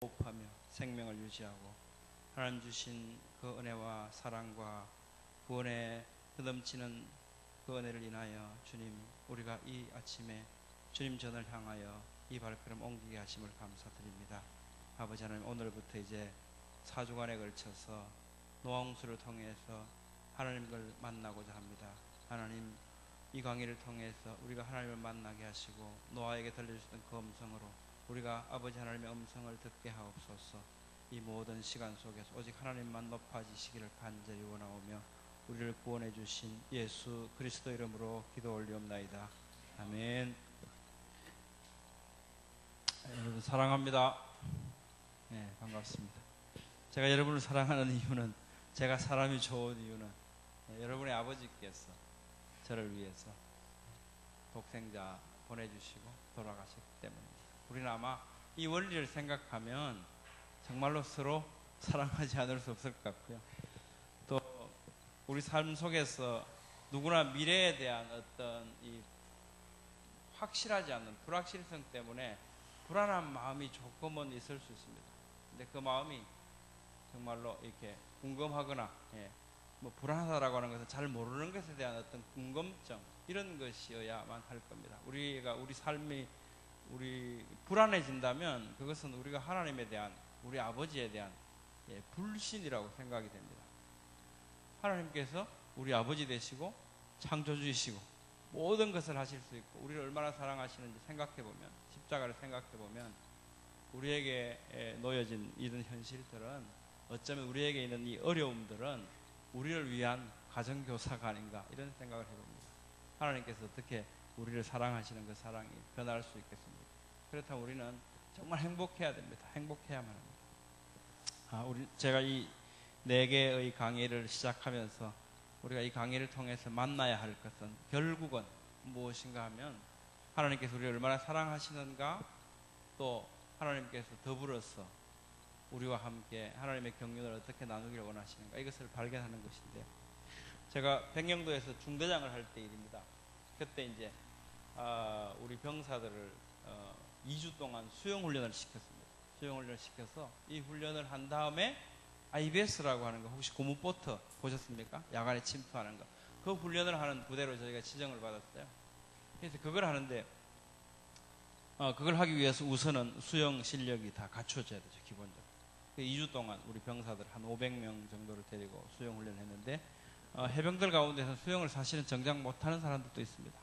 호흡하며 생명을 유지하고 하나님 주신 그 은혜와 사랑과 구원에 넘치는 그 은혜를 인하여 주님, 우리가 이 아침에 주님 전을 향하여 이 발걸음 옮기게 하심을 감사드립니다. 아버지 하나님, 오늘부터 이제 4주간에 걸쳐서 노홍수를 통해서 하나님을 만나고자 합니다. 하나님, 이 강의를 통해서 우리가 하나님을 만나게 하시고 노아에게 들려주셨던 그 음성으로 우리가 아버지 하나님의 음성을 듣게 하옵소서. 이 모든 시간 속에서 오직 하나님만 높아지시기를 간절히 원하오며 우리를 구원해 주신 예수 그리스도 이름으로 기도 올리옵나이다. 아멘. 여러분 사랑합니다. 네, 반갑습니다. 제가 여러분을 사랑하는 이유는, 제가 사람이 좋은 이유는 여러분의 아버지께서 저를 위해서 독생자 보내주시고 돌아가셨기 때문입니다. 우리는 아마 이 원리를 생각하면 정말로 서로 사랑하지 않을 수 없을 것 같고요. 또 우리 삶 속에서 누구나 미래에 대한 어떤 이 확실하지 않는 불확실성 때문에 불안한 마음이 조금은 있을 수 있습니다. 근데 그 마음이 정말로 이렇게 궁금하거나 뭐 불안하다라고 하는 것은 잘 모르는 것에 대한 어떤 궁금증, 이런 것이어야만 할 겁니다. 우리가 우리 삶이 불안해진다면 그것은 우리가 하나님에 대한, 우리 아버지에 대한 불신이라고 생각이 됩니다. 하나님께서 우리 아버지 되시고 창조주이시고 모든 것을 하실 수 있고 우리를 얼마나 사랑하시는지 생각해보면, 십자가를 생각해보면 우리에게 놓여진 이런 현실들은, 어쩌면 우리에게 있는 이 어려움들은 우리를 위한 가정교사가 아닌가, 이런 생각을 해봅니다. 하나님께서 어떻게 우리를 사랑하시는 그 사랑이 변할 수 있겠습니까? 그렇다면 우리는 정말 행복해야 됩니다. 행복해야만 합니다. 제가 이 4개의 강의를 시작하면서 우리가 이 강의를 통해서 만나야 할 것은 결국은 무엇인가 하면, 하나님께서 우리를 얼마나 사랑하시는가, 또 하나님께서 더불어서 우리와 함께 하나님의 경륜을 어떻게 나누기를 원하시는가, 이것을 발견하는 것인데, 제가 백령도에서 중대장을 할 때 일입니다. 그때 이제 우리 병사들을 2주 동안 수영훈련을 시켰습니다. 수영훈련을 시켜서 이 훈련을 한 다음에 IBS라고 하는 거, 혹시 고무보트 보셨습니까? 야간에 침투하는 거. 그 훈련을 하는 부대로 저희가 지정을 받았어요. 그래서 그걸 하는데, 그걸 하기 위해서 우선은 수영 실력이 다 갖춰져야 되죠, 기본적으로. 2주 동안 우리 병사들 한 500명 정도를 데리고 수영 훈련을 했는데, 해병들 가운데서 수영을 사실은 정작 못하는 사람들도 있습니다.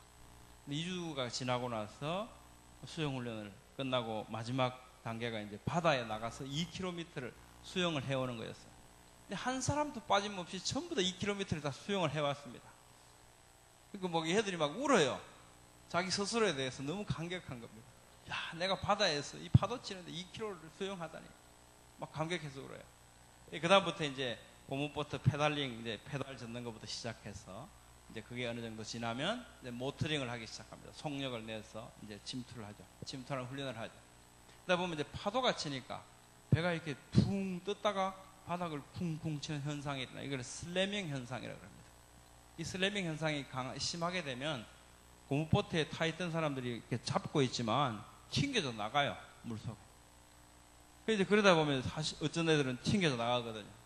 2주가 지나고 나서 수영훈련을 끝나고 마지막 단계가 이제 바다에 나가서 2km를 수영을 해오는 거였어요. 근데 한 사람도 빠짐없이 전부 다 2km를 다 수영을 해왔습니다. 그러니까 뭐 얘들이 막 울어요. 자기 스스로에 대해서 너무 감격한 겁니다. 야, 내가 바다에서 이 파도 치는데 2km를 수영하다니. 막 감격해서 울어요. 그 다음부터 이제 고무보트 페달링, 이제 페달 젓는 것부터 시작해서, 이제 그게 어느 정도 지나면 이제 모터링을 하기 시작합니다. 속력을 내서 이제 침투를 하죠. 침투하는 훈련을 하죠. 그러다 보면 이제 파도가 치니까 배가 이렇게 붕 떴다가 바닥을 쿵쿵 치는 현상이 일어나. 이걸 슬래밍 현상이라고 합니다. 이 슬래밍 현상이 심하게 되면 고무보트에 타 있던 사람들이 이렇게 잡고 있지만 튕겨져 나가요, 물속에. 이제 그러다 보면 사실 어떤 애들은 튕겨져 나가거든요.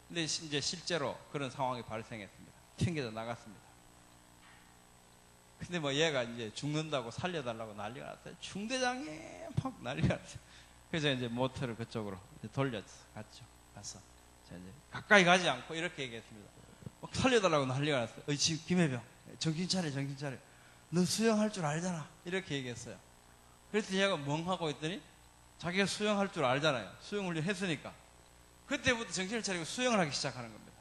근데 이제 실제로 그런 상황이 발생했습니다. 튕겨져 나갔습니다. 근데 뭐 얘가 이제 죽는다고 살려달라고 난리가 났어요. 중대장이 막 난리가 났어요. 그래서 이제 모터를 그쪽으로 이제 돌렸어. 갔죠. 가서. 자, 이제 가까이 가지 않고 이렇게 얘기했습니다. 막 살려달라고 난리가 났어요. 지금 김해병, 정신 차려, 정신 차려. 너 수영할 줄 알잖아. 이렇게 얘기했어요. 그래서 얘가 멍하고 있더니 자기가 수영할 줄 알잖아요. 수영 훈련 했으니까. 그때부터 정신을 차리고 수영을 하기 시작하는 겁니다.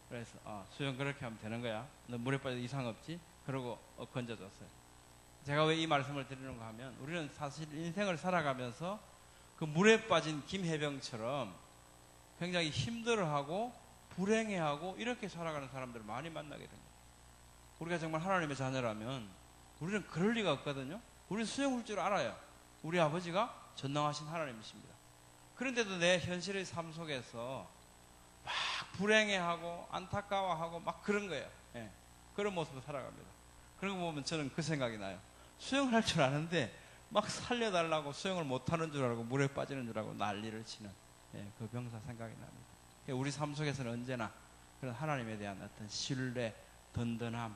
그래서 수영 그렇게 하면 되는 거야. 너 물에 빠져도 이상 없지? 그러고 건져줬어요. 제가 왜 이 말씀을 드리는가 하면, 우리는 사실 인생을 살아가면서 그 물에 빠진 김해병처럼 굉장히 힘들어하고 불행해하고 이렇게 살아가는 사람들을 많이 만나게 됩니다. 우리가 정말 하나님의 자녀라면 우리는 그럴 리가 없거든요. 우리는 수영할 줄 알아요. 우리 아버지가 전능하신 하나님이십니다. 그런데도 내 현실의 삶 속에서 막 불행해하고 안타까워하고 막 그런 거예요. 그런 모습으로 살아갑니다. 그런 거 보면 저는 그 생각이 나요. 수영을 할 줄 아는데 막 살려달라고 소용을 못하는 줄 알고 물에 빠지는 줄 알고 난리를 치는 그 병사 생각이 납니다. 우리 삶 속에서는 언제나 그런 하나님에 대한 어떤 신뢰, 든든함,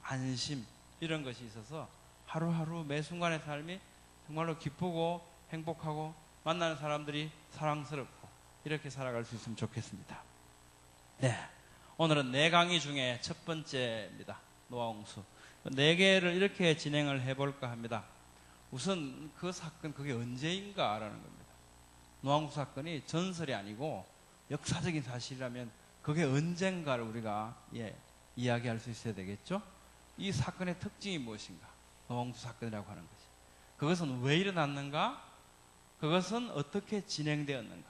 안심 이런 것이 있어서 하루하루 매 순간의 삶이 정말로 기쁘고 행복하고 만나는 사람들이 사랑스럽고 이렇게 살아갈 수 있으면 좋겠습니다. 네, 오늘은 4강의 중에 첫 번째입니다. 노아홍수 4개를 이렇게 진행을 해볼까 합니다. 우선 그 사건 그게 언제인가라는 겁니다. 노아홍수 사건이 전설이 아니고 역사적인 사실이라면 그게 언젠가를 우리가 이야기할 수 있어야 되겠죠. 이 사건의 특징이 무엇인가? 노아홍수 사건이라고 하는 것이 그것은 왜 일어났는가? 그것은 어떻게 진행되었는가?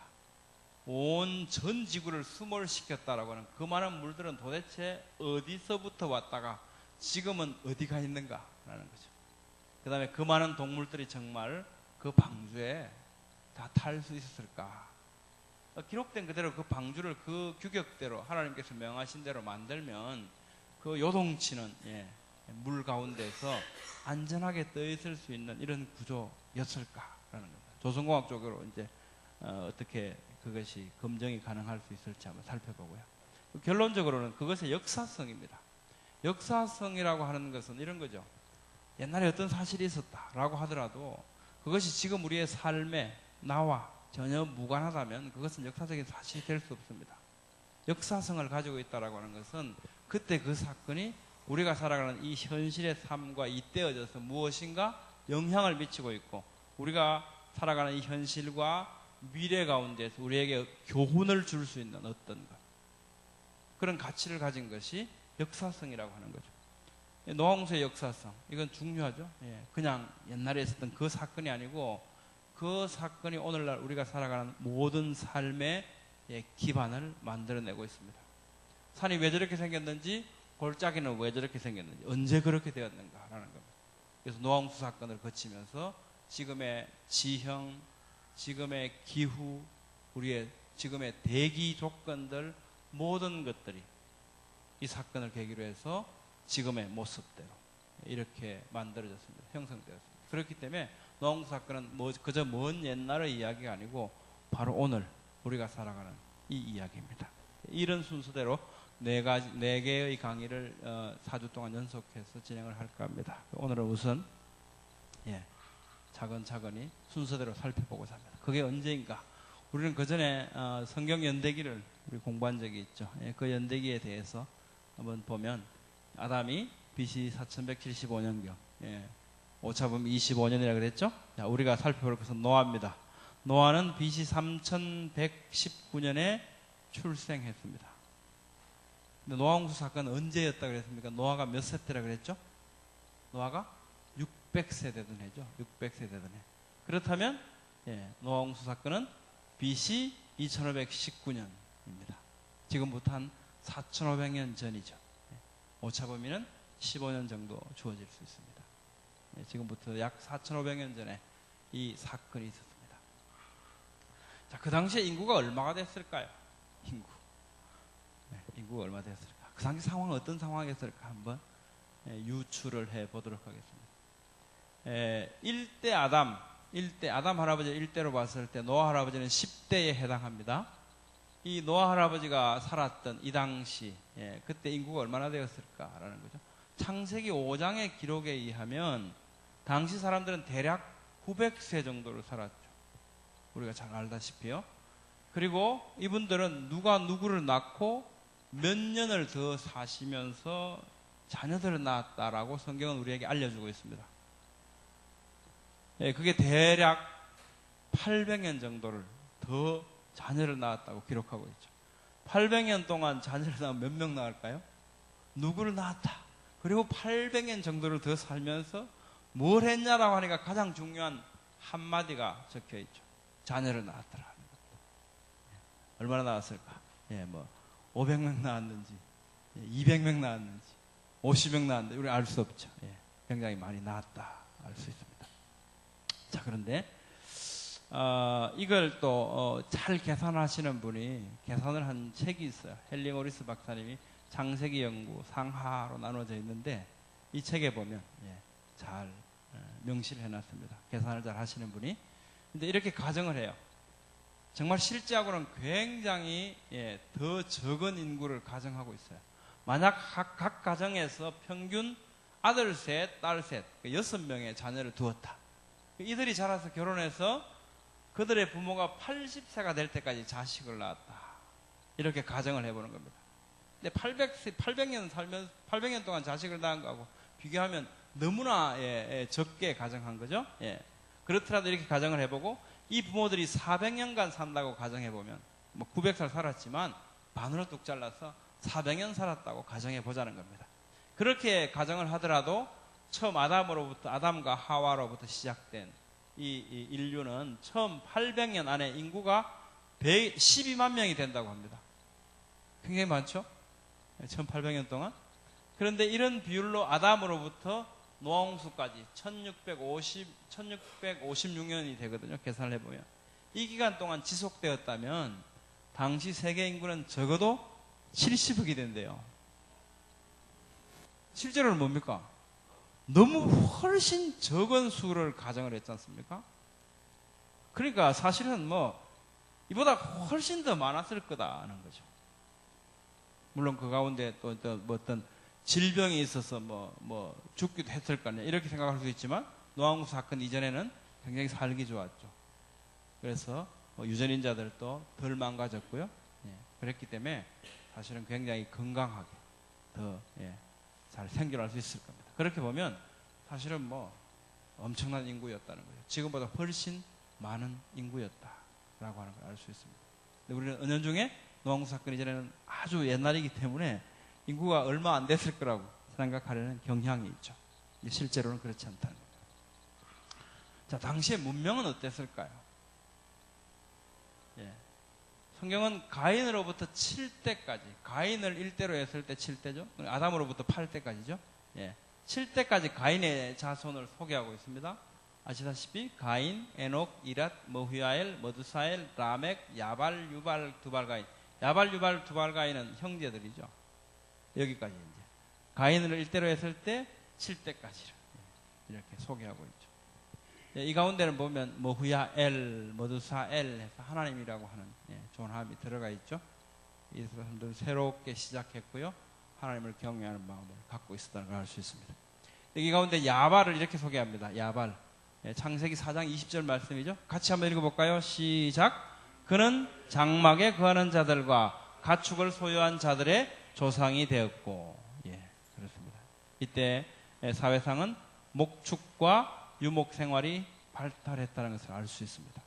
온 전 지구를 수몰시켰다라고 하는 그 많은 물들은 도대체 어디서부터 왔다가 지금은 어디가 있는가라는 거죠. 그 다음에 그 많은 동물들이 정말 그 방주에 다 탈 수 있었을까? 기록된 그대로 그 방주를 그 규격대로 하나님께서 명하신 대로 만들면 그 요동치는 물 가운데서 안전하게 떠 있을 수 있는 이런 구조였을까라는 겁니다. 조선공학적으로 이제 어떻게 그것이 검증이 가능할 수 있을지 한번 살펴보고요. 결론적으로는 그것의 역사성입니다. 역사성이라고 하는 것은 이런 거죠. 옛날에 어떤 사실이 있었다라고 하더라도 그것이 지금 우리의 삶에 나와 전혀 무관하다면 그것은 역사적인 사실이 될 수 없습니다. 역사성을 가지고 있다라고 하는 것은 그때 그 사건이 우리가 살아가는 이 현실의 삶과 잇대어져서 무엇인가 영향을 미치고 있고 우리가 살아가는 이 현실과 미래 가운데서 우리에게 교훈을 줄 수 있는 어떤 것 그런 가치를 가진 것이 역사성이라고 하는 거죠. 노아홍수의 역사성 이건 중요하죠. 그냥 옛날에 있었던 그 사건이 아니고 그 사건이 오늘날 우리가 살아가는 모든 삶의 기반을 만들어내고 있습니다. 산이 왜 저렇게 생겼는지 골짜기는 왜 저렇게 생겼는지 언제 그렇게 되었는가라는 겁니다. 그래서 노아홍수 사건을 거치면서 지금의 지형, 지금의 기후, 우리의 지금의 대기 조건들 모든 것들이 이 사건을 계기로 해서 지금의 모습대로 이렇게 만들어졌습니다. 형성되었습니다. 그렇기 때문에 노아홍수 사건은 그저 먼 옛날의 이야기가 아니고 바로 오늘 우리가 살아가는 이 이야기입니다. 이런 순서대로 4개의 강의를 4주 동안 연속해서 진행을 할까 합니다. 오늘은 우선 차근차근히 순서대로 살펴보고자 합니다. 그게 언제인가? 우리는 그 전에 성경 연대기를 우리 공부한 적이 있죠. 그 연대기에 대해서 한번 보면 아담이 BC 4175년경 오차범 25년이라 그랬죠. 자, 우리가 살펴볼 것은 노아입니다. 노아는 BC 3119년에 출생했습니다. 근데 노아홍수 사건은 언제였다 그랬습니까? 노아가 몇 세대라 그랬죠? 노아가 600세 되던 해죠. 600세 되던 해. 그렇다면 노아홍수 사건은 BC 2519년입니다. 지금부터 한 4500년 전이죠. 오차범위는 15년 정도 주어질 수 있습니다. 지금부터 약 4500년 전에 이 사건이 있었습니다. 자, 그 당시에 인구가 얼마가 됐을까요? 인구가 얼마 됐을까? 그 당시 상황은 어떤 상황이었을까? 한번 유추를 해 보도록 하겠습니다. 1대 아담 할아버지 1대로 봤을 때 노아 할아버지는 10대에 해당합니다. 이 노아 할아버지가 살았던 이 당시 그때 인구가 얼마나 되었을까라는 거죠. 창세기 5장의 기록에 의하면 당시 사람들은 대략 900세 정도를 살았죠. 우리가 잘 알다시피요. 그리고 이분들은 누가 누구를 낳고 몇 년을 더 사시면서 자녀들을 낳았다라고 성경은 우리에게 알려주고 있습니다. 그게 대략 800년 정도를 더 자녀를 낳았다고 기록하고 있죠. 800년 동안 자녀를 낳으면 몇 명 낳을까요? 누구를 낳았다. 그리고 800년 정도를 더 살면서 뭘 했냐라고 하니까 가장 중요한 한마디가 적혀 있죠. 자녀를 낳았더라. 얼마나 낳았을까? 500명 낳았는지, 200명 낳았는지, 50명 낳았는지, 우리 알 수 없죠. 굉장히 많이 낳았다. 알 수 있습니다. 자, 그런데, 이걸 또, 잘 계산하시는 분이 계산을 한 책이 있어요. 헨리 모리스 박사님이 창세기 연구 상하로 나눠져 있는데, 이 책에 보면, 잘 명시를 해놨습니다. 계산을 잘 하시는 분이. 근데 이렇게 가정을 해요. 정말 실제하고는 굉장히 더 적은 인구를 가정하고 있어요. 만약 각 가정에서 평균 아들 셋, 딸 셋, 6명의 자녀를 두었다. 이들이 자라서 결혼해서 그들의 부모가 80세가 될 때까지 자식을 낳았다. 이렇게 가정을 해보는 겁니다. 근데 800년 동안 자식을 낳은 거하고 비교하면 너무나 적게 가정한 거죠. 그렇더라도 이렇게 가정을 해보고 이 부모들이 400년간 산다고 가정해보면 뭐 900살 살았지만 반으로 뚝 잘라서 400년 살았다고 가정해보자는 겁니다. 그렇게 가정을 하더라도 처음 아담과 하와로부터 시작된 이 인류는 처음 800년 안에 인구가 12만 명이 된다고 합니다. 굉장히 많죠? 처음 800년 동안. 그런데 이런 비율로 아담으로부터 노아홍수까지 1656년이 되거든요. 계산을 해보면. 이 기간 동안 지속되었다면 당시 세계 인구는 적어도 70억이 된대요. 실제로는 뭡니까? 너무 훨씬 적은 수를 가정을 했지 않습니까? 그러니까 사실은 뭐 이보다 훨씬 더 많았을 거다는 거죠. 물론 그 가운데 또 뭐 어떤 질병이 있어서 뭐 죽기도 했을 거 아니에요. 이렇게 생각할 수 있지만 노아홍수 사건 이전에는 굉장히 살기 좋았죠. 그래서 유전인자들도 덜 망가졌고요. 그랬기 때문에 사실은 굉장히 건강하게 더 잘 생존할 수 있을 겁니다. 그렇게 보면 사실은 뭐 엄청난 인구였다는 거죠. 지금보다 훨씬 많은 인구였다라고 하는 걸 알 수 있습니다. 근데 우리는 은연중에 노아홍수 사건 이전에는 아주 옛날이기 때문에 인구가 얼마 안 됐을 거라고 생각하려는 경향이 있죠. 실제로는 그렇지 않다는 겁니다. 자, 당시의 문명은 어땠을까요? 성경은 가인으로부터 7대까지, 가인을 1대로 했을 때 7대죠. 아담으로부터 8대까지죠. 7대까지 가인의 자손을 소개하고 있습니다. 아시다시피 가인, 에녹, 이랏, 머후야엘, 머두사엘, 라멕, 야발, 유발, 두발가인. 야발, 유발, 두발가인은 형제들이죠. 여기까지 이제 가인을 1대로 했을 때 7대까지 이렇게 소개하고 있죠. 이 가운데는 보면 머후야엘, 머두사엘 해서 하나님이라고 하는 존함이 들어가 있죠. 이 사람들은 새롭게 시작했고요. 하나님을 경외하는 마음을 갖고 있었다는 걸 알 수 있습니다. 여기 가운데 야발을 이렇게 소개합니다. 야발. 창세기 4장 20절 말씀이죠. 같이 한번 읽어볼까요? 시작. 그는 장막에 거하는 자들과 가축을 소유한 자들의 조상이 되었고, 그렇습니다. 이때 사회상은 목축과 유목 생활이 발달했다는 것을 알 수 있습니다.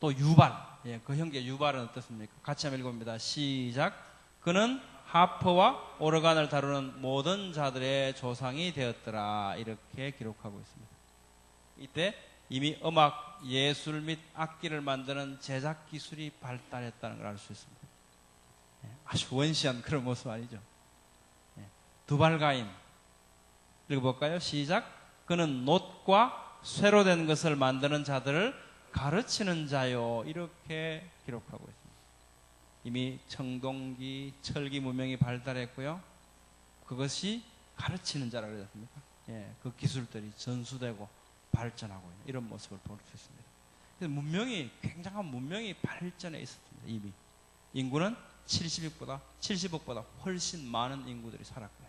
또 유발, 그 형제 유발은 어떻습니까? 같이 한번 읽어봅니다. 시작. 그는 하퍼와 오르간을 다루는 모든 자들의 조상이 되었더라. 이렇게 기록하고 있습니다. 이때 이미 음악, 예술 및 악기를 만드는 제작 기술이 발달했다는 걸 알 수 있습니다. 아주 원시한 그런 모습 아니죠. 두발가인 읽어볼까요? 시작. 그는 놋과 쇠로 된 것을 만드는 자들을 가르치는 자요. 이렇게 기록하고 있습니다. 이미 청동기, 철기 문명이 발달했고요. 그것이 가르치는 자라고 그랬습니까? 그 기술들이 전수되고 발전하고 있는 이런 모습을 볼 수 있습니다. 그래서 문명이, 굉장한 문명이 발전해 있었습니다. 이미 인구는 70억보다 훨씬 많은 인구들이 살았고요.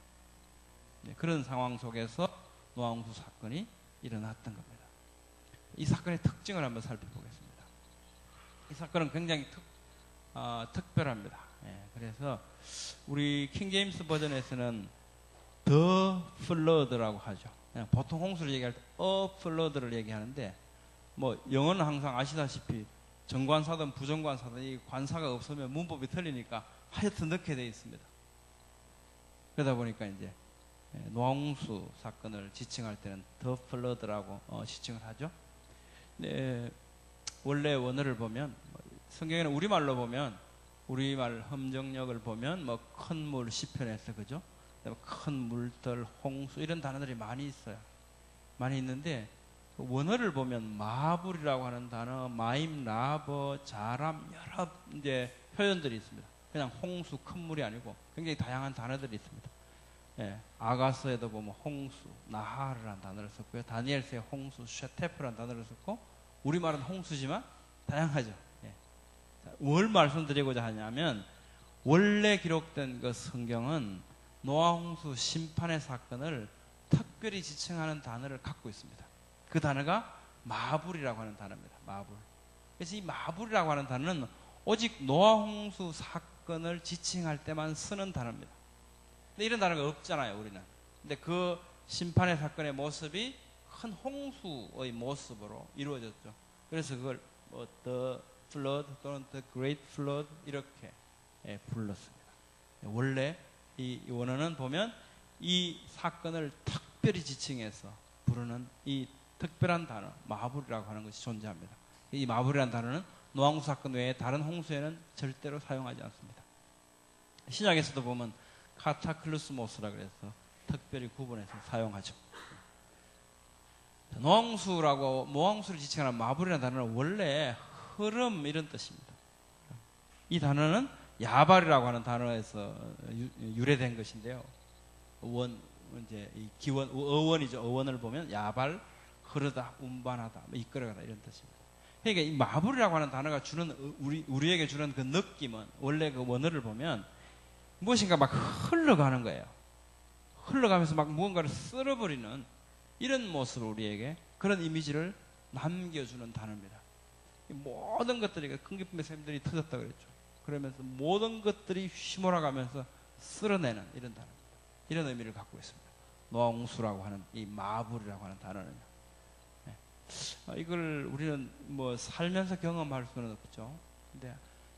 그런 상황 속에서 노아홍수 사건이 일어났던 겁니다. 이 사건의 특징을 한번 살펴보겠습니다. 이 사건은 굉장히 특별합니다. 그래서 우리 킹제임스 버전에서는 The Flood라고 하죠. 그냥 보통 홍수를 얘기할 때 A Flood를 얘기하는데, 뭐 영어는 항상 아시다시피 정관사든 부정관사든 이 관사가 없으면 문법이 틀리니까 하여튼 넣게 되어 있습니다. 그러다 보니까 이제 노아홍수 사건을 지칭할 때는 The Flood라고 지칭을 하죠. 네, 원래 원어를 보면 성경에는 우리말로 보면 우리말 험정력을 보면 뭐 큰 물 시편에서 그죠? 큰 물들, 홍수 이런 단어들이 많이 있어요. 많이 있는데 원어를 보면 마불이라고 하는 단어, 마임, 라버, 자람 여러 이제 표현들이 있습니다. 그냥 홍수, 큰 물이 아니고 굉장히 다양한 단어들이 있습니다. 아가서에도 보면 홍수, 나하르라는 단어를 썼고요. 다니엘서에 홍수, 쉐테프라는 단어를 썼고, 우리말은 홍수지만 다양하죠. 뭘 말씀드리고자 하냐면, 원래 기록된 그 성경은 노아 홍수 심판의 사건을 특별히 지칭하는 단어를 갖고 있습니다. 그 단어가 마불이라고 하는 단어입니다. 마불. 그래서 이 마불이라고 하는 단어는 오직 노아 홍수 사건을 지칭할 때만 쓰는 단어입니다. 근데 이런 단어가 없잖아요, 우리는. 근데 그 심판의 사건의 모습이 큰 홍수의 모습으로 이루어졌죠. 그래서 그걸 뭐 The Flood 또는 The Great Flood 이렇게 불렀습니다. 원래 이 원어는 보면 이 사건을 특별히 지칭해서 부르는 이 특별한 단어, 마불이라고 하는 것이 존재합니다. 이 마불이라는 단어는 노아홍수 사건 외에 다른 홍수에는 절대로 사용하지 않습니다. 신약에서도 보면 카타클루스모스라 그래서 특별히 구분해서 사용하죠. 노아홍수를 지칭하는 마불이라는 단어는 원래 흐름 이런 뜻입니다. 이 단어는 야발이라고 하는 단어에서 유래된 것인데요. 이제 이 기원, 어원이죠. 어원을 보면 야발, 흐르다, 운반하다, 이끌어가다 이런 뜻입니다. 그러니까 이 마불이라고 하는 단어가 주는 우리에게 주는 그 느낌은 원래 그 원어를 보면 무엇인가 막 흘러가는 거예요. 흘러가면서 막 무언가를 쓸어버리는 이런 모습을 우리에게 그런 이미지를 남겨주는 단어입니다. 모든 것들이 큰 기쁨의 샘들이 터졌다 그랬죠. 그러면서 모든 것들이 휘몰아가면서 쓸어내는 이런 단어입니다. 이런 의미를 갖고 있습니다. 노아홍수라고 하는 이 마불이라고 하는 단어는요. 이걸 우리는 뭐 살면서 경험할 수는 없죠. 근데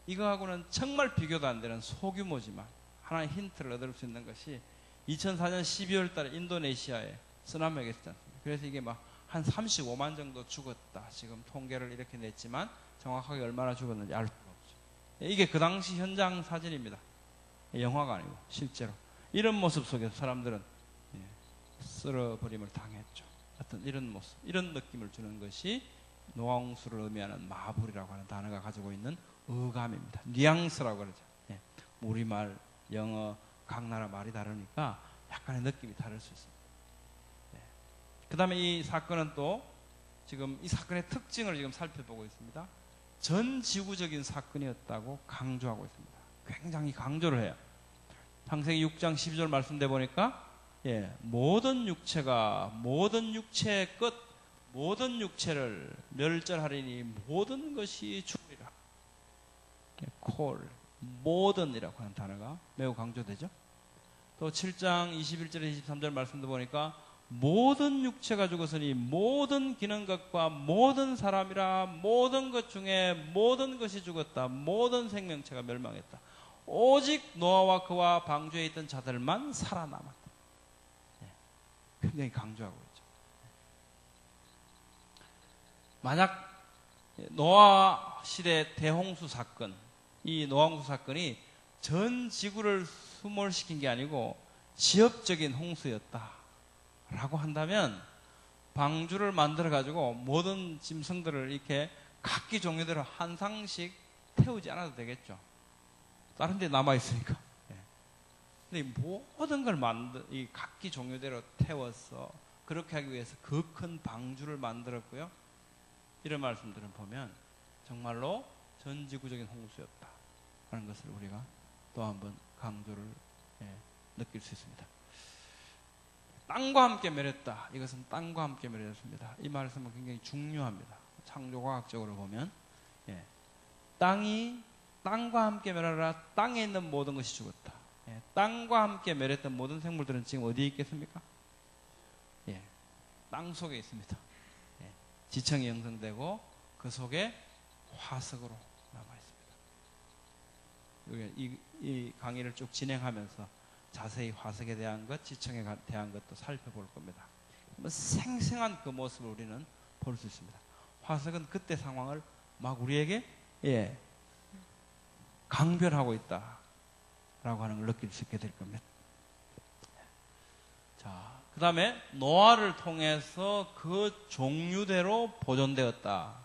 이거하고는 정말 비교도 안 되는 소규모지만 하나의 힌트를 얻을 수 있는 것이 2004년 12월 달에 인도네시아에 쓰나미가 있었지 않습니까? 그래서 이게 막 한 35만 정도 죽었다. 지금 통계를 이렇게 냈지만 정확하게 얼마나 죽었는지 알 수가 없죠. 이게 그 당시 현장 사진입니다. 영화가 아니고 실제로. 이런 모습 속에서 사람들은 쓸어버림을 당했죠. 어떤 이런 모습, 이런 느낌을 주는 것이 노아홍수를 의미하는 마불이라고 하는 단어가 가지고 있는 어감입니다. 뉘앙스라고 그러죠. 우리말, 영어, 각 나라 말이 다르니까 약간의 느낌이 다를 수 있습니다. 그 다음에 이 사건은 또 지금 이 사건의 특징을 지금 살펴보고 있습니다. 전 지구적인 사건이었다고 강조하고 있습니다. 굉장히 강조를 해요. 창세기 6장 12절 말씀대 보니까 모든 육체가 모든 육체의 끝 모든 육체를 멸절하리니 모든 것이 죽으리라. 콜 모든이라고 하는 단어가 매우 강조되죠. 또 7장 21절에 23절 말씀도 보니까 모든 육체가 죽었으니 모든 기는 것과 모든 사람이라 모든 것 중에 모든 것이 죽었다. 모든 생명체가 멸망했다. 오직 노아와 그와 방주에 있던 자들만 살아남았다. 굉장히 강조하고 있죠. 만약 노아 시대 대홍수 사건, 이 노아홍수 사건이 전 지구를 수몰시킨 게 아니고 지역적인 홍수였다 라고 한다면 방주를 만들어 가지고 모든 짐승들을 이렇게 각기 종류대로 한 상씩 태우지 않아도 되겠죠. 다른 데 남아 있으니까. 근데 모든 걸 이 각기 종류대로 태워서 그렇게 하기 위해서 그 큰 방주를 만들었고요. 이런 말씀들을 보면 정말로 전지구적인 홍수였다 하는 것을 우리가 또 한번 강조를 느낄 수 있습니다. 땅과 함께 멸했다. 이것은 땅과 함께 멸했습니다. 이 말씀은 굉장히 중요합니다. 창조과학적으로 보면 땅이 땅과 함께 멸하라. 땅에 있는 모든 것이 죽었다. 땅과 함께 멸했던 모든 생물들은 지금 어디에 있겠습니까? 땅 속에 있습니다. 지층이 형성되고 그 속에 화석으로 남아 있습니다. 이 강의를 쭉 진행하면서 자세히 화석에 대한 것, 지층에 대한 것도 살펴볼 겁니다. 생생한 그 모습을 우리는 볼 수 있습니다. 화석은 그때 상황을 막 우리에게 강변하고 있다라고 하는 걸 느낄 수 있게 될 겁니다. 자, 그 다음에 노아를 통해서 그 종류대로 보존되었다라고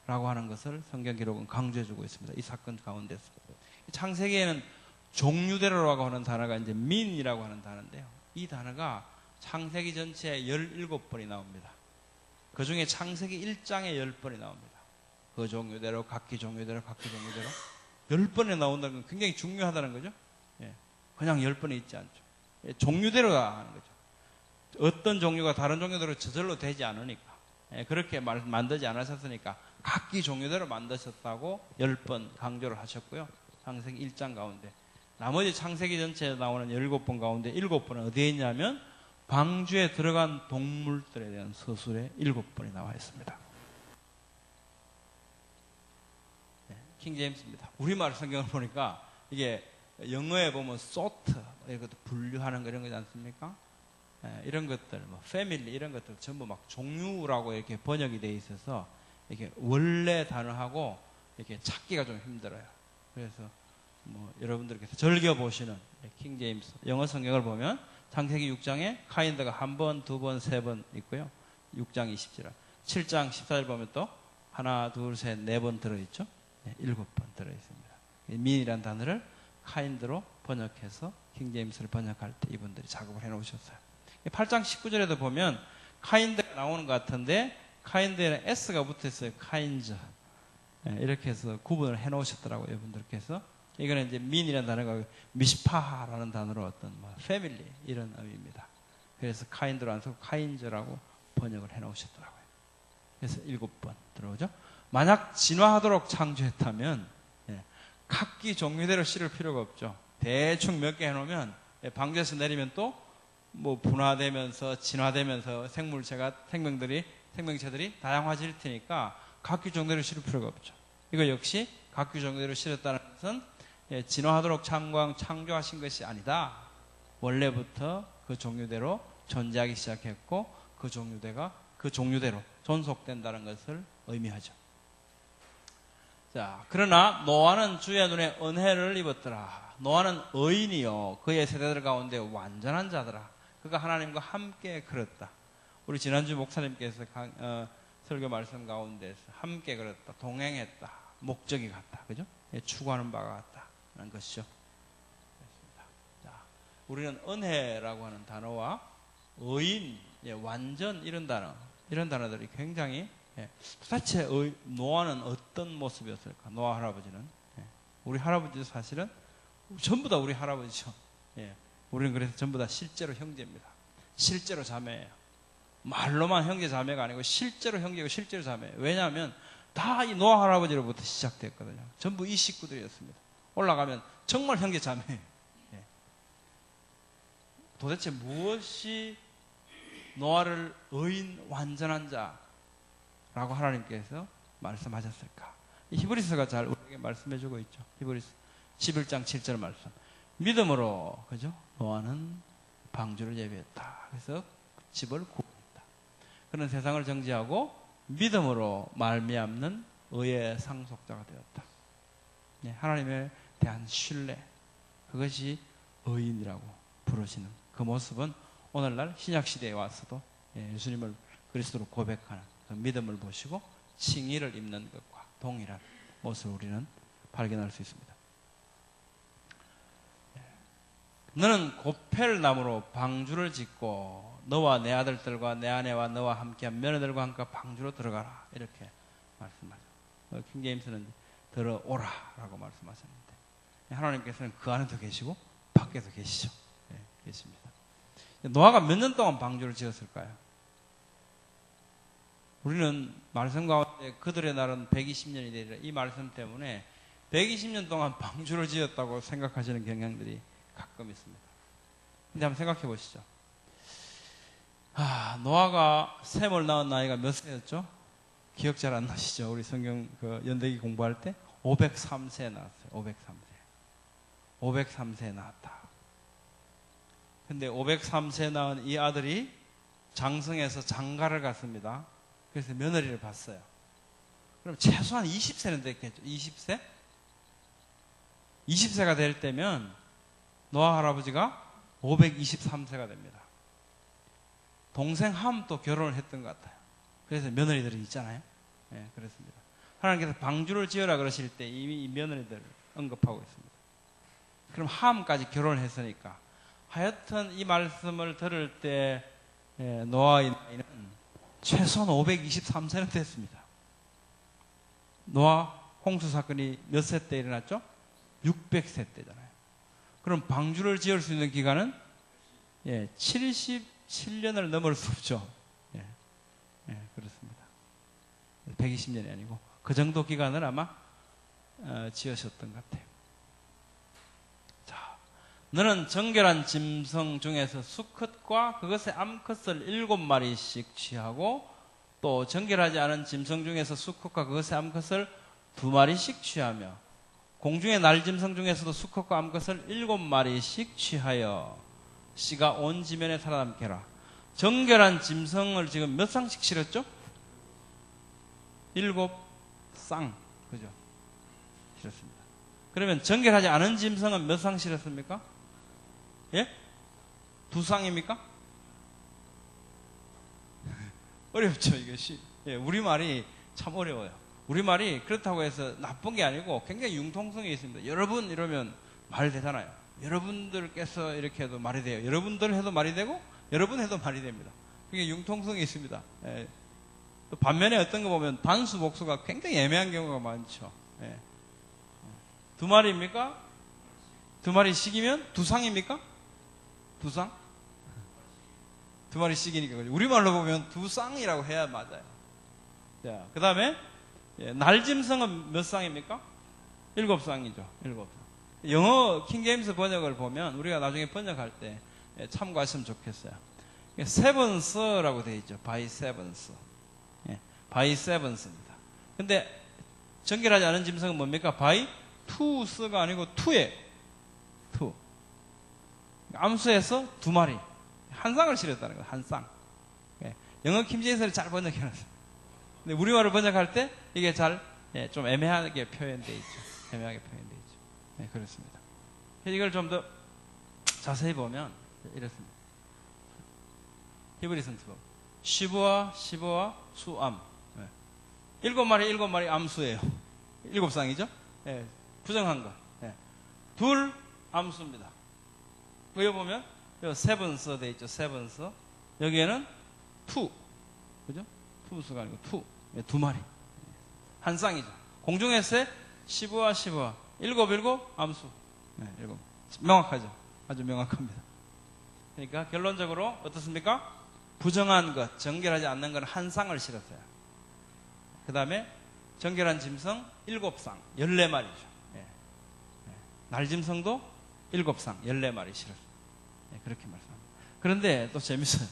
하는 것을 성경 기록은 강조해주고 있습니다. 이 사건 가운데서 창세기에는 종류대로라고 하는 단어가 이제 민이라고 하는 단어인데요. 이 단어가 창세기 전체에 17번이 나옵니다. 그 중에 창세기 1장에 10번이 나옵니다. 그 종류대로, 각기 종류대로, 각기 종류대로. 10번에 나온다는 건 굉장히 중요하다는 거죠. 예. 그냥 10번에 있지 않죠. 예. 종류대로가 하는 거죠. 어떤 종류가 다른 종류대로 저절로 되지 않으니까. 예. 그렇게 만들지 않으셨으니까 각기 종류대로 만드셨다고 10번 강조를 하셨고요. 창세기 1장 가운데. 나머지 창세기 전체에 나오는 17번 가운데 7번은 어디에 있냐면 방주에 들어간 동물들에 대한 서술에 7번이 나와 있습니다. 네, 킹제임스입니다. 우리말 성경을 보니까 이게 영어에 보면 sort 이런 것도 분류하는 거 이런 거지 않습니까? 네, 이런 것들, 뭐 패밀리 이런 것들 전부 막 종류라고 이렇게 번역이 돼 있어서 이게 원래 단어하고 이렇게 찾기가 좀 힘들어요. 그래서 뭐 여러분들께서 즐겨 보시는 킹제임스 영어 성경을 보면 창세기 6장에 카인드가 한 번, 두 번, 세 번 있고요. 6장 20절, 7장 14절 보면 또 하나, 둘, 셋, 네 번 들어있죠. 네, 7번 들어있습니다. 민이라는 단어를 카인드로 번역해서 킹제임스를 번역할 때 이분들이 작업을 해놓으셨어요. 8장 19절에도 보면 카인드가 나오는 것 같은데 카인드에는 S가 붙어있어요. 카인즈. 네, 이렇게 해서 구분을 해놓으셨더라고요. 이분들께서. 이거는 이제 민이라는 단어가 미시파라는 단어로 어떤 뭐 패밀리 이런 의미입니다. 그래서 카인드로 안 쓰고 카인즈라고 번역을 해놓으셨더라고요. 그래서 7번 들어오죠. 만약 진화하도록 창조했다면 각기 종류대로 실을 필요가 없죠. 대충 몇 개 해놓으면 방주에서 내리면 또 뭐 분화되면서 진화되면서 생명체들이 다양화질 테니까 각기 종류대로 실을 필요가 없죠. 이거 역시 각기 종류대로 실었다는 것은 진화하도록 창조하신 것이 아니다. 원래부터 그 종류대로 존재하기 시작했고 그 종류대로 존속된다는 것을 의미하죠. 자, 그러나 노아는 주의 눈에 은혜를 입었더라. 노아는 의인이요 그의 세대들 가운데 완전한 자더라. 그가 하나님과 함께 걸었다. 우리 지난주 목사님께서 설교 말씀 가운데서 함께 걸었다, 동행했다, 목적이 같다, 그죠? 추구하는 바가 같다는 것이죠. 그렇습니다. 자, 우리는 은혜라고 하는 단어와 의인, 완전 이런 단어들이 굉장히 도대체 노아는 어떤 모습이었을까? 노아 할아버지는 우리 할아버지도 사실은 전부 다 우리 할아버지죠. 우리는 그래서 전부 다 실제로 형제입니다. 실제로 자매예요. 말로만 형제 자매가 아니고 실제로 형제고 실제로 자매예요. 왜냐하면 다 이 노아 할아버지로부터 시작됐거든요. 전부 이 식구들이었습니다. 올라가면 정말 형제 자매예요. 도대체 무엇이 노아를 의인 완전한 자라고 하나님께서 말씀하셨을까? 이 히브리서가 잘 우리에게 말씀해주고 있죠. 히브리서 11장 7절 말씀. 믿음으로, 그죠? 노아는 방주를 예비했다. 그래서 집을 구했다. 그는 세상을 정지하고 믿음으로 말미암는 의의 상속자가 되었다. 하나님에 대한 신뢰, 그것이 의인이라고 부르시는 그 모습은 오늘날 신약시대에 와서도 예수님을 그리스도로 고백하는 그 믿음을 보시고 칭의를 입는 것과 동일한 모습을 우리는 발견할 수 있습니다. 너는 고펠나무로 방주를 짓고 너와 내 아들들과 내 아내와 너와 함께한 며느들과 함께 방주로 들어가라. 이렇게 말씀하죠. 킹제임스는 들어오라라고 말씀하셨는데 하나님께서는 그 안에도 계시고 밖에도 계시죠. 계십니다. 노아가 몇 년 동안 방주를 지었을까요? 우리는 말씀 가운데 그들의 날은 120년이 되리라 이 말씀 때문에 120년 동안 방주를 지었다고 생각하시는 경향들이 가끔 있습니다. 근데 한번 생각해 보시죠. 노아가 셈을 낳은 나이가 몇 세였죠? 기억 잘 안 나시죠? 우리 성경 연대기 공부할 때 503세에 나왔어요. 503세에 나왔다. 근데 503세에 낳은 이 아들이 장성해서 장가를 갔습니다. 그래서 며느리를 봤어요. 그럼 최소한 20세는 됐겠죠? 20세? 20세가 될 때면 노아 할아버지가 523세가 됩니다. 동생 함도 결혼을 했던 것 같아요. 그래서 며느리들이 있잖아요. 그렇습니다. 하나님께서 방주를 지어라 그러실 때 이미 이 며느리들을 언급하고 있습니다. 그럼 함까지 결혼을 했으니까. 하여튼 이 말씀을 들을 때 노아의 나이는 최소한 523세는 됐습니다. 노아 홍수 사건이 몇 세 때 일어났죠? 600세 때잖아요. 그럼 방주를 지을 수 있는 기간은 77년을 넘을 수 없죠. 그렇습니다. 120년이 아니고 그 정도 기간을 아마 지으셨던 것 같아요. 자, 너는 정결한 짐승 중에서 수컷과 그것의 암컷을 7마리씩 취하고 또 정결하지 않은 짐승 중에서 수컷과 그것의 암컷을 2마리씩 취하며 공중의 날짐승 중에서도 수컷과 암컷을 7마리씩 취하여 씨가 온 지면에 살아남게 하라. 정결한 짐승을 지금 몇 쌍씩 실었죠? 7쌍. 그죠? 실었습니다. 그러면 정결하지 않은 짐승은 몇 쌍 실었습니까? 예? 2쌍입니까? 어렵죠, 이것이. 우리말이 참 어려워요. 우리말이 그렇다고 해서 나쁜 게 아니고 굉장히 융통성이 있습니다. 여러분 이러면 말 되잖아요. 여러분들께서 이렇게 해도 말이 돼요. 여러분들 해도 말이 되고 여러분 해도 말이 됩니다. 그게 융통성이 있습니다. 또 반면에 어떤 거 보면 단수 복수가 굉장히 애매한 경우가 많죠. 2마리입니까? 2마리씩이면 2쌍입니까? 2쌍? 2마리씩이니까 우리말로 보면 2쌍이라고 해야 맞아요. 자, 그 다음에 날짐승은 몇 쌍입니까? 7쌍이죠. 7쌍. 영어 킹제임스 번역을 보면 우리가 나중에 번역할 때 참고하시면 좋겠어요. 세븐스라고 되어 있죠. by sevens. by sevens입니다. 근데 정결하지 않은 짐승은 뭡니까? by twos가 아니고 two에 two. 암수에서 2마리. 한 쌍을 실었다는 거예요. 한 쌍. 영어 킹제임스를 잘 번역해놨어요. 근데 우리말을 번역할 때 이게 잘 좀 애매하게 표현되어 있죠. 애매하게 표현되어 있죠. 네, 그렇습니다. 이걸 좀 더 자세히 보면 이렇습니다. 히브리 성서법. 시부와 수암. 7마리 암수예요. 7쌍이죠? 부정한 거. 둘 암수입니다. 여기 보면 세븐스 돼 있죠. 세븐스. 여기에는 투. 그죠? 투수가 아니고 투. 2마리. 한 쌍이죠. 공중에서 시부와 7 암수. 7. 명확하죠. 아주 명확합니다. 그러니까 결론적으로 어떻습니까? 부정한 것, 정결하지 않는 건 한 쌍을 실었어요. 그 다음에 정결한 짐승 7쌍, 14마리죠. 날짐승도 7쌍, 14마리 실었어요. 그렇게 말씀합니다. 그런데 또 재밌어요.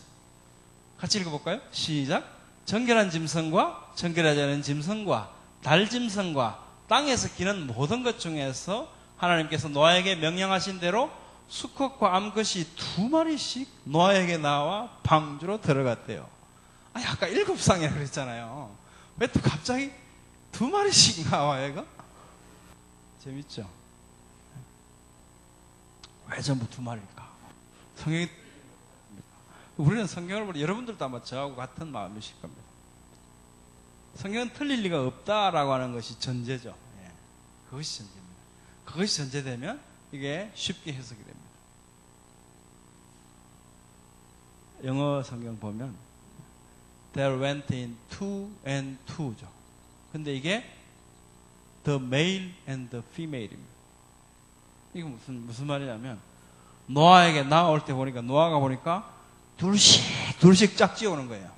같이 읽어볼까요? 시작. 정결한 짐승과 정결하지 않은 짐승과 날짐승과 땅에서 기는 모든 것 중에서 하나님께서 노아에게 명령하신 대로 수컷과 암컷이 2마리씩 노아에게 나와 방주로 들어갔대요. 아니 아까 7쌍이라고 그랬잖아요. 왜 또 갑자기 2마리씩 나와요, 이거? 재밌죠? 왜 전부 2마리일까? 성경이 우리는 성경을 보면 여러분들도 아마 저하고 같은 마음이실 겁니다. 성경은 틀릴 리가 없다라고 하는 것이 전제죠. 그것이 전제입니다. 그것이 전제되면 이게 쉽게 해석이 됩니다. 영어 성경 보면 There went in two and two죠. 근데 이게 the male and the female입니다. 이게 무슨 말이냐면 노아에게 나올 때 보니까 노아가 보니까 둘씩 짝지어 오는 거예요.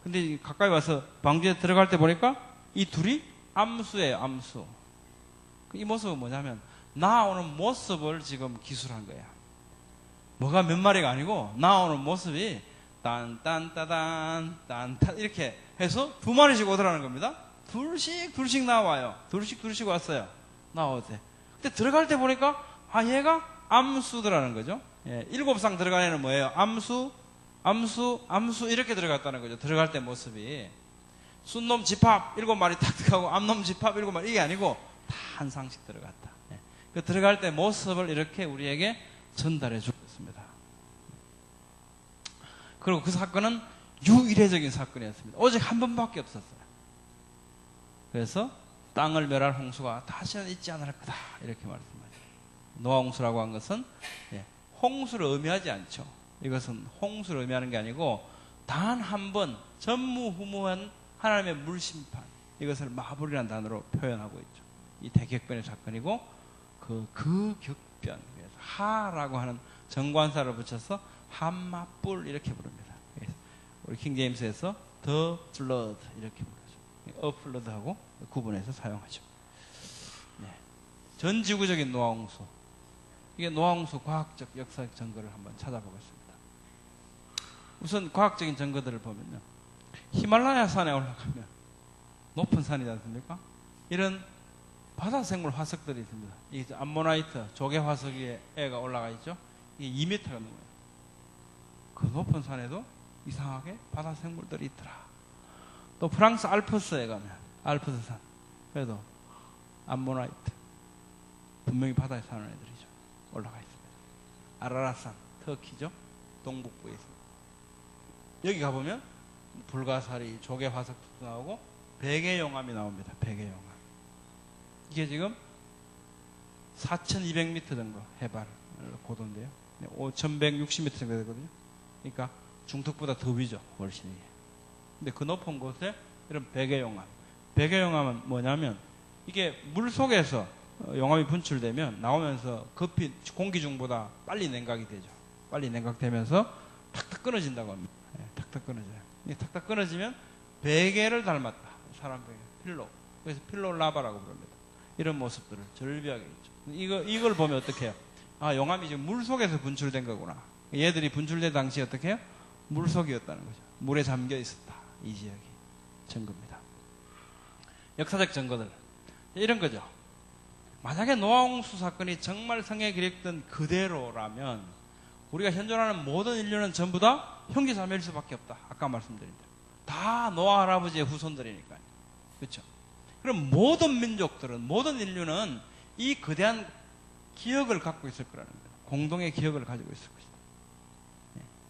근데 가까이 와서 방주에 들어갈 때 보니까 이 둘이 암수예요. 암수. 이 모습은 뭐냐면 나오는 모습을 지금 기술한 거야. 뭐가 몇 마리가 아니고 나오는 모습이 딴딴따단 딴딴 이렇게 해서 2마리씩 오더라는 겁니다. 둘씩 나와요. 둘씩 왔어요. 나오대. 근데 들어갈 때 보니까 얘가 암수더라는 거죠. 7쌍 들어간 애는 뭐예요? 암수 이렇게 들어갔다는 거죠. 들어갈 때 모습이 순놈 집합 7마리 탁 들어가고 암놈 집합 7마리 이게 아니고 다 한 쌍씩 들어갔다. 그 들어갈 때 모습을 이렇게 우리에게 전달해 주었습니다. 그리고 그 사건은 유일해적인 사건이었습니다. 오직 한 번밖에 없었어요. 그래서 땅을 멸할 홍수가 다시는 있지 않을 거다 이렇게 말씀하죠. 노아홍수라고 한 것은 홍수를 의미하지 않죠. 이것은 홍수를 의미하는 게 아니고 단 한 번 전무후무한 하나님의 물심판, 이것을 마블이라는 단어로 표현하고 있죠. 이 대격변의 사건이고 그 격변, 그래서 하라고 하는 정관사를 붙여서 한마뿔 이렇게 부릅니다. 우리 킹제임스에서 the flood 이렇게 부르죠. a flood하고 구분해서 사용하죠. 전 지구적인 노아홍수, 이게 노아홍수 과학적 역사적 증거를 한번 찾아보겠습니다. 우선 과학적인 증거들을 보면요, 히말라야 산에 올라가면 높은 산이지 않습니까? 이런 바다생물 화석들이 있습니다. 이 암모나이트 조개 화석에 애가 올라가 있죠. 이게 2m가 넘어요. 그 높은 산에도 이상하게 바다생물들이 있더라. 또 프랑스 알프스에 가면 알프스산, 그래도 암모나이트 분명히 바다에 사는 애들이죠. 올라가 있습니다. 아라라산, 터키죠. 동북부에 있습니다. 여기 가보면 불가사리, 조개 화석도 나오고 베개용암이 나옵니다. 베개용암. 이게 지금 4,200m 정도 해발 고도인데요. 5,160m 정도 되거든요. 그러니까 중턱보다 더 위죠, 훨씬. 근데 그 높은 곳에 이런 베개용암. 베개용암은 뭐냐면 이게 물 속에서 용암이 분출되면 나오면서 급히 공기 중보다 빨리 냉각이 되죠. 빨리 냉각되면서 탁탁 끊어진다고 합니다. 탁탁 끊어져요. 탁탁 끊어지면 베개를 닮았다. 사람 베개, 필로. 그래서 필로라바라고 부릅니다. 이런 모습들을 절비하게 있죠. 이걸 보면 어떻게 해요? 아, 용암이 지금 물 속에서 분출된 거구나. 얘들이 분출된 당시 어떻게 해요? 물 속이었다는 거죠. 물에 잠겨 있었다. 이 지역이 증거입니다. 역사적 증거들. 이런 거죠. 만약에 노아홍수 사건이 정말 성경에 기록된 그대로라면 우리가 현존하는 모든 인류는 전부 다 형제자매일 수밖에 없다. 아까 말씀드린 대로. 다 노아 할아버지의 후손들이니까요. 그렇죠? 그럼 모든 민족들은, 모든 인류는 이 거대한 기억을 갖고 있을 거라는 거예요. 공동의 기억을 가지고 있을 것이다.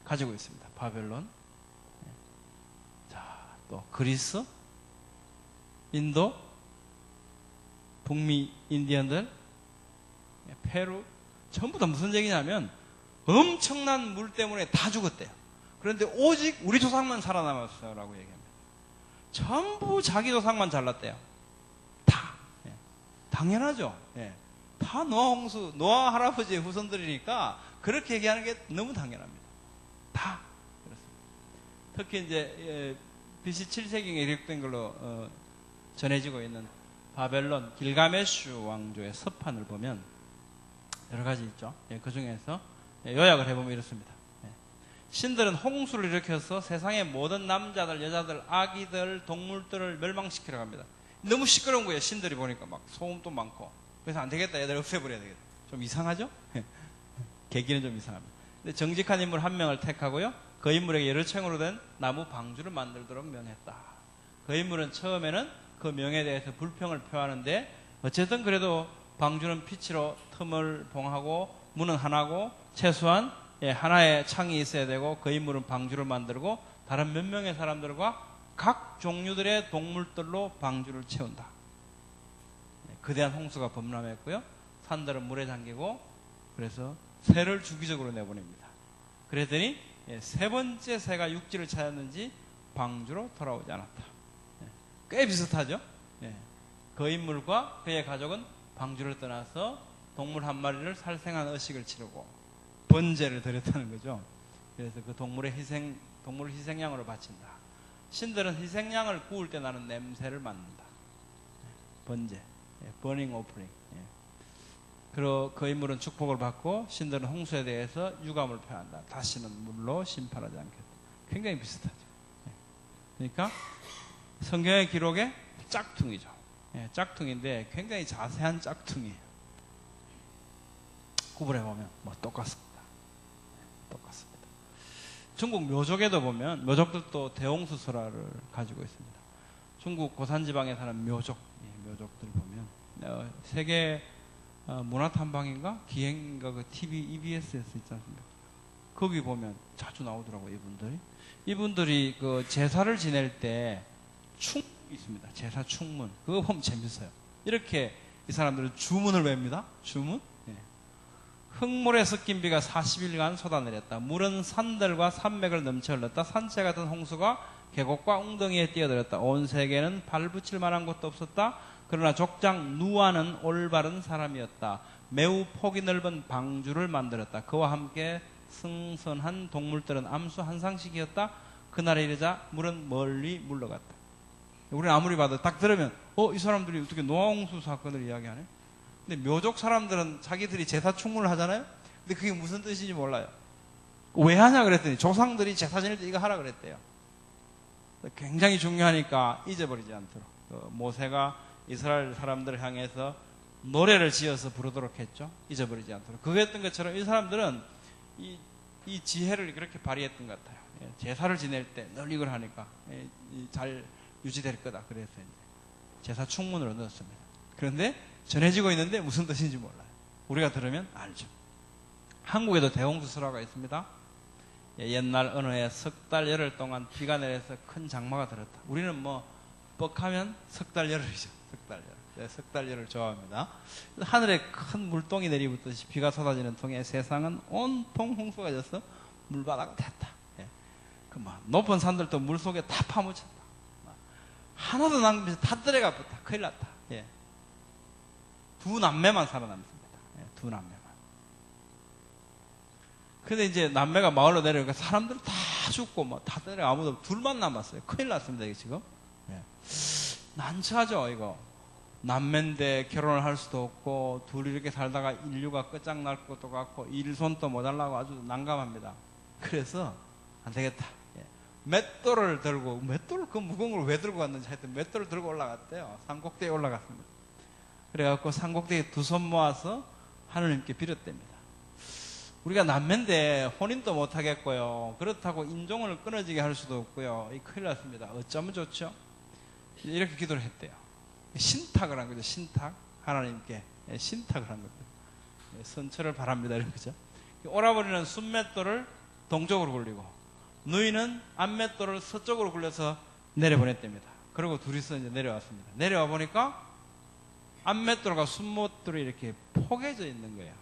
가지고 있습니다. 바벨론, 자, 또 그리스, 인도, 북미 인디언들, 페루, 전부 다 무슨 얘기냐면 엄청난 물 때문에 다 죽었대요. 그런데 오직 우리 조상만 살아남았어라고 얘기합니다. 전부 자기 조상만 잘났대요. 다. 당연하죠. 다 노아홍수, 노아 할아버지의 후손들이니까 그렇게 얘기하는 게 너무 당연합니다. 다 그렇습니다. 특히 이제 BC 7세기에 기록된 걸로 전해지고 있는 바벨론 길가메슈 왕조의 서판을 보면 여러 가지 있죠. 그 중에서 요약을 해보면 이렇습니다. 신들은 홍수를 일으켜서 세상의 모든 남자들, 여자들, 아기들, 동물들을 멸망시키려고 합니다. 너무 시끄러운 거예요. 신들이 보니까 막 소음도 많고. 그래서 안 되겠다. 얘들 없애버려야 되겠다. 좀 이상하죠? 계기는 좀 이상합니다. 근데 정직한 인물 한 명을 택하고요, 그 인물에게 여러 층으로 된 나무 방주를 만들도록 명했다. 그 인물은 처음에는 그 명에 대해서 불평을 표하는데 어쨌든 그래도 방주는 피치로 틈을 봉하고 문은 하나고 최소한 하나의 창이 있어야 되고, 그 인물은 방주를 만들고 다른 몇 명의 사람들과 각 종류들의 동물들로 방주를 채운다. 거대한 홍수가 범람했고요, 산들은 물에 잠기고, 그래서 새를 주기적으로 내보냅니다. 그랬더니 세 번째 새가 육지를 찾았는지 방주로 돌아오지 않았다. 꽤 비슷하죠? 그 인물과 그의 가족은 방주를 떠나서 동물 한 마리를 살생한 의식을 치르고 번제를 드렸다는 거죠. 그래서 그 동물 희생양으로 바친다. 신들은 희생양을 구울 때 나는 냄새를 맡는다. 번제, 버닝 오프닝. 그리고 그 인물은 축복을 받고, 신들은 홍수에 대해서 유감을 표한다. 다시는 물로 심판하지 않겠다. 굉장히 비슷하죠. 그러니까 성경의 기록에 짝퉁이죠. 짝퉁인데 굉장히 자세한 짝퉁이에요. 구분해보면 뭐 똑같습니다. 똑같습니다. 중국 묘족에도 보면 묘족들도 대홍수설화를 가지고 있습니다. 중국 고산지방에 사는 묘족들 보면 세계 문화탐방인가 기행인가 그 TV EBS에서 있지 않습니까? 거기 보면 자주 나오더라고요. 이분들이 그 제사를 지낼 때 충 있습니다. 제사 충문, 그거 보면 재밌어요. 이렇게 이 사람들은 주문을 외웁니다. 주문. 흙물에 섞인 비가 40일간 쏟아내렸다. 물은 산들과 산맥을 넘쳐 흘렀다. 산채 같은 홍수가 계곡과 웅덩이에 뛰어들었다. 온 세계는 발붙일 만한 곳도 없었다. 그러나 족장 누아는 올바른 사람이었다. 매우 폭이 넓은 방주를 만들었다. 그와 함께 승선한 동물들은 암수 한 상씩이었다. 그날에 이르자 물은 멀리 물러갔다. 우리는 아무리 봐도 딱 들으면 이 사람들이 어떻게 노아홍수 사건을 이야기하네? 근데 묘족 사람들은 자기들이 제사 충문을 하잖아요? 근데 그게 무슨 뜻인지 몰라요. 왜 하냐 그랬더니 조상들이 제사 지낼 때 이거 하라 그랬대요. 굉장히 중요하니까 잊어버리지 않도록. 모세가 이스라엘 사람들을 향해서 노래를 지어서 부르도록 했죠. 잊어버리지 않도록. 그랬던 것처럼 이 사람들은 이 지혜를 그렇게 발휘했던 것 같아요. 제사를 지낼 때 늘 이걸 하니까 잘 유지될 거다. 그래서 이제 제사 충문으로 넣었습니다. 그런데 전해지고 있는데 무슨 뜻인지 몰라요. 우리가 들으면 알죠. 한국에도 대홍수설화가 있습니다. 옛날 어느 해 석 달 열흘 동안 비가 내려서 큰 장마가 들었다. 우리는 뭐 뻑하면 석 달 열흘이죠. 석 달 열흘. 석 달 열흘 좋아합니다. 하늘에 큰 물동이 내리붙듯이 비가 쏟아지는 통에 세상은 온통 홍수가 져서 물바다가 됐다. 그 뭐 높은 산들도 물 속에 다 파묻혔다. 하나도 낭비해서 다 들어가 붙다. 큰일 났다. 두 남매만 살아남습니다. 두 남매만. 근데 이제 남매가 마을로 내려오니까 사람들 다 죽고 뭐 다 내려 아무도 둘만 남았어요. 큰일 났습니다. 이게 지금. 난처하죠 이거. 남매인데 결혼을 할 수도 없고 둘이 이렇게 살다가 인류가 끝장날 것도 같고 일손도 모자라고 아주 난감합니다. 그래서 안 되겠다. 맷돌을 들고, 맷돌을 그 무거운 걸 왜 들고 갔는지 하여튼 맷돌을 들고 올라갔대요. 산꼭대기에 올라갔습니다. 그래갖고 산꼭대기에 두 손 모아서 하느님께 빌었답니다. 우리가 남매인데 혼인도 못하겠고요. 그렇다고 인종을 끊어지게 할 수도 없고요. 이 큰일 났습니다. 어쩌면 좋죠? 이렇게 기도를 했대요. 신탁을 한 거죠. 신탁. 하나님께 신탁을 한 거죠. 선처를 바랍니다. 이런 거죠. 오라버니는 순맷돌을 동쪽으로 굴리고 누이는 앞맷돌을 서쪽으로 굴려서 내려보냈답니다. 그리고 둘이서 이제 내려왔습니다. 내려와 보니까 앞맷돌과 순맷돌이 이렇게 포개져 있는 거예요.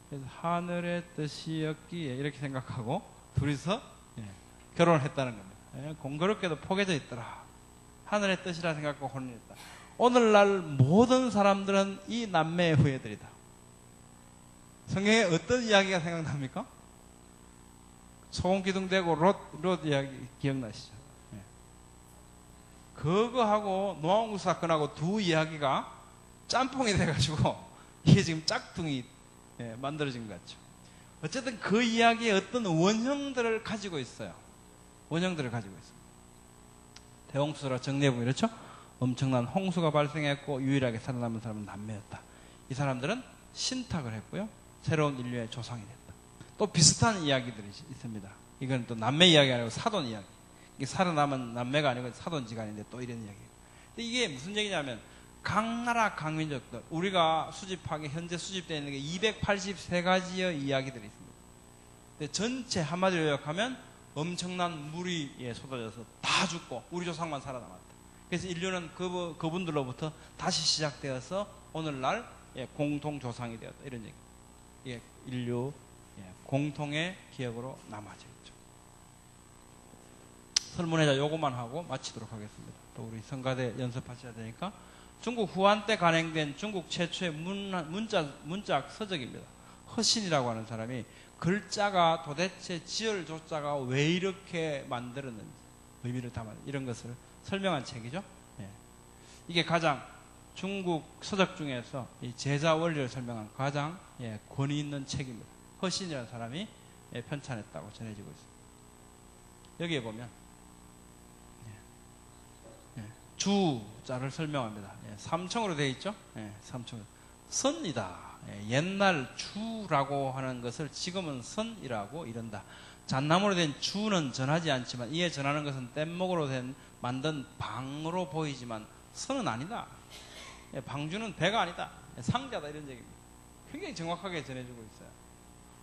그래서 하늘의 뜻이었기에 이렇게 생각하고 둘이서 결혼을 했다는 겁니다. 공교롭게도 포개져 있더라. 하늘의 뜻이라 생각하고 혼인했다. 오늘날 모든 사람들은 이 남매의 후예들이다. 성경에 어떤 이야기가 생각납니까? 소금기둥 대고 롯 이야기 기억나시죠? 그거하고 노아홍수 사건하고 두 이야기가 짬뽕이 돼가지고 이게 지금 짝퉁이 만들어진 것 같죠. 어쨌든 그 이야기에 어떤 원형들을 가지고 있어요. 원형들을 가지고 있습니다. 대홍수라 정리해보면 이렇죠? 엄청난 홍수가 발생했고 유일하게 살아남은 사람은 남매였다. 이 사람들은 신탁을 했고요. 새로운 인류의 조상이 됐다. 또 비슷한 이야기들이 있습니다. 이건 또 남매 이야기 아니고 사돈 이야기. 이게 살아남은 남매가 아니고 사돈지간인데 또 이런 이야기. 근데 이게 무슨 얘기냐면 각 나라 각 민족들 우리가 수집하게 현재 수집되어 있는 게 283가지의 이야기들이 있습니다. 근데 전체 한마디로 요약하면 엄청난 물이 쏟아져서 다 죽고 우리 조상만 살아남았다. 그래서 인류는 그분들로부터 다시 시작되어서 오늘날 공통 조상이 되었다. 이런 얘기. 이게 인류 공통의 기억으로 남아져 있죠. 설문회자 요것만 하고 마치도록 하겠습니다. 또 우리 성가대 연습하셔야 되니까 중국 후한 때 간행된 중국 최초의 문짝 서적입니다. 허신이라고 하는 사람이 글자가 도대체 지을 조자가 왜 이렇게 만들었는지 의미를 담아 이런 것을 설명한 책이죠. 이게 가장 중국 서적 중에서 이 제자 원리를 설명한 가장 권위 있는 책입니다. 허신이라는 사람이 편찬했다고 전해지고 있습니다. 여기에 보면 주자를 설명합니다. 삼청으로 되어 있죠. 삼청. 선이다. 옛날 주라고 하는 것을 지금은 선이라고 이른다. 잣나무로 된 주는 전하지 않지만 이에 전하는 것은 뗏목으로 만든 방으로 보이지만 선은 아니다. 방주는 배가 아니다. 상자다. 이런 얘기입니다. 굉장히 정확하게 전해주고 있어요.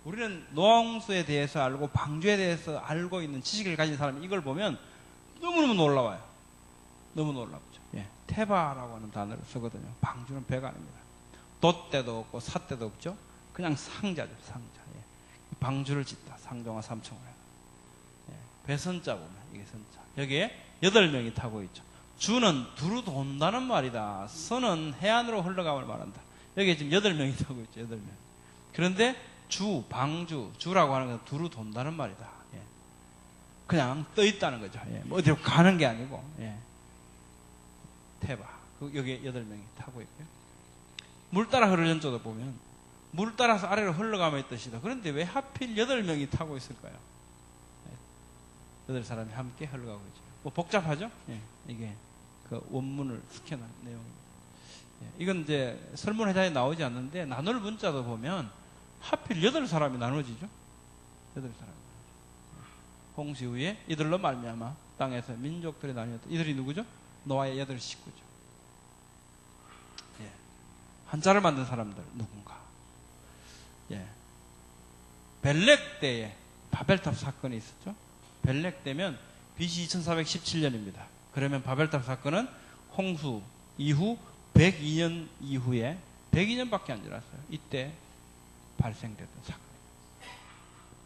우리는 노아홍수에 대해서 알고 방주에 대해서 알고 있는 지식을 가진 사람이 이걸 보면 너무너무 놀라워요. 너무 놀랍죠. 태바라고 하는 단어를 쓰거든요. 방주는 배가 아닙니다. 돛대도 없고 삿대도 없죠. 그냥 상자죠, 상자. 예. 방주를 짓다. 상종하 삼총을 해라. 예. 배선자 보면 이게 선자. 여기에 8명이 타고 있죠. 주는 두루 돈다는 말이다. 선은 해안으로 흘러감을 말한다. 여기에 지금 8명이 타고 있죠. 8명. 그런데 방주, 주라고 하는 건 두루 돈다는 말이다. 예. 그냥 떠 있다는 거죠. 예. 뭐 어디로 가는 게 아니고. 예. 태바. 여기에 8명이 타고 있고요. 물 따라 흐르는 쪽도 보면 물 따라서 아래로 흘러가면 뜻이다. 그런데 왜 하필 8명이 타고 있을까요? 8사람이 함께 흘러가고 있죠. 뭐 복잡하죠? 예. 이게 그 원문을 스캔한 내용입니다. 예. 이건 이제 설문회자에 나오지 않는데 나눌 문자도 보면 하필 8사람이 나눠지죠. 8사람. 홍수 후에 이들로 말미암아 땅에서 민족들이 나뉘었다. 이들이 누구죠? 노아의 8 식구죠. 예. 한자를 만든 사람들 누군가. 예. 벨렉 때에 바벨탑 사건이 있었죠. 벨렉 때면 BC 2417년입니다. 그러면 바벨탑 사건은 홍수 이후 102년 이후에 102년밖에 안 지났어요. 이때 발생됐던 사건입니다.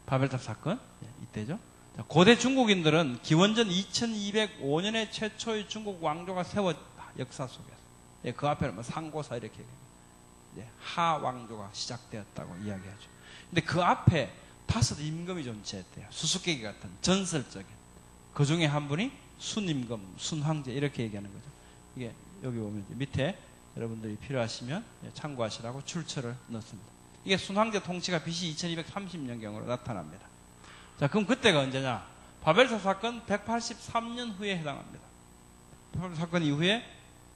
바벨탑 사건 이때죠. 고대 중국인들은 기원전 2205년에 최초의 중국 왕조가 세웠다. 역사 속에서. 예, 그 앞에는 뭐 상고사 이렇게 얘기합니다. 예, 하 왕조가 시작되었다고 이야기하죠. 근데 그 앞에 5 임금이 존재했대요. 수수께끼 같은 전설적인. 그 중에 한 분이 순임금, 순황제 이렇게 얘기하는 거죠. 이게 여기 보면 밑에 여러분들이 필요하시면 참고하시라고 출처를 넣습니다. 이게 순황제 통치가 BC 2230년경으로 나타납니다. 자, 그럼 그때가 언제냐? 바벨탑 사건 183년 후에 해당합니다. 바벨탑 사건 이후에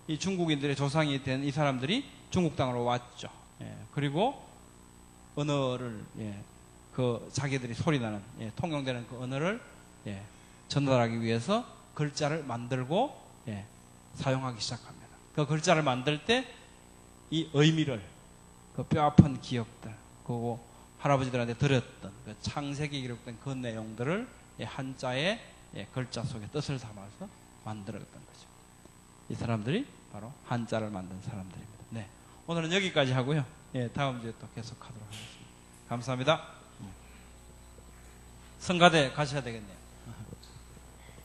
이 중국인들의 조상이 된 이 사람들이 중국 땅으로 왔죠. 예, 그리고 언어를 그 자기들이 소리나는 통용되는 그 언어를 전달하기 위해서 글자를 만들고 사용하기 시작합니다. 그 글자를 만들 때 이 의미를 그 뼈아픈 기억들 그리고 할아버지들한테 들었던 그 창세기 기록된 그 내용들을 한자의 글자 속에 뜻을 담아서 만들었던 거죠. 이 사람들이 바로 한자를 만든 사람들입니다. 네, 오늘은 여기까지 하고요. 다음 주에 또 계속하도록 하겠습니다. 감사합니다. 성가대 가셔야 되겠네요.